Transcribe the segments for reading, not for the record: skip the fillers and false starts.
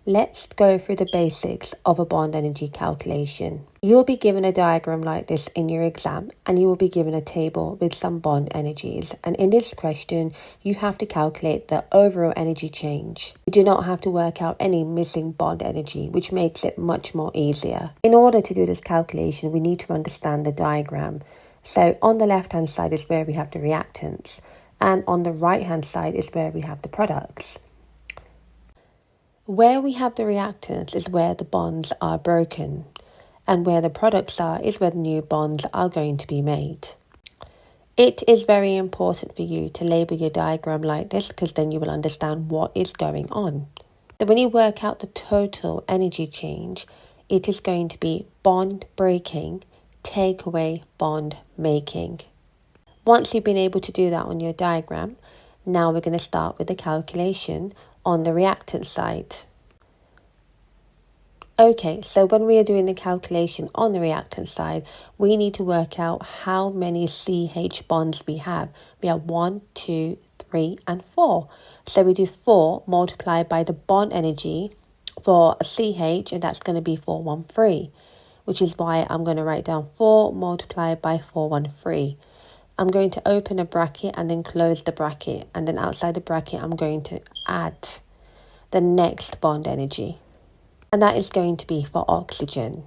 Let's go through the basics of a bond energy calculation. You will be given a diagram like this in your exam, and you will be given a table with some bond energies. And in this question, you have to calculate the overall energy change. You do not have to work out any missing bond energy, which makes it much more easier. In order to do this calculation, we need to understand the diagram. So on the left-hand side is where we have the reactants, and on the right-hand side is where we have the products. Where we have the reactants is where the bonds are broken, and where the products are is where the new bonds are going to be made. It is very important for you to label your diagram like this, because then you will understand what is going on. So when you work out the total energy change, it is going to be bond breaking, take away bond making. Once you've been able to do that on your diagram, now we're going to start with the calculation on the reactant side. Okay, so when we are doing the calculation on the reactant side, we need to work out how many CH bonds we have. We have 1, 2, 3, and 4. So we do 4 multiplied by the bond energy for a CH, and that's going to be 413, which is why I'm going to write down 4 multiplied by 413. I'm going to open a bracket and then close the bracket, and then outside the bracket I'm going to add the next bond energy, and that is going to be for oxygen.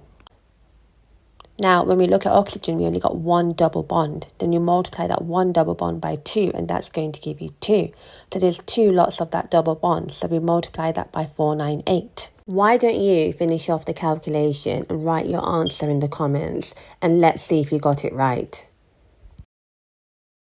Now when we look at oxygen, we only got one double bond. Then you multiply that one double bond by 2, and that's going to give you 2. So there's 2 lots of that double bond, so we multiply that by 498. Why don't you finish off the calculation and write your answer in the comments, and let's see if you got it right.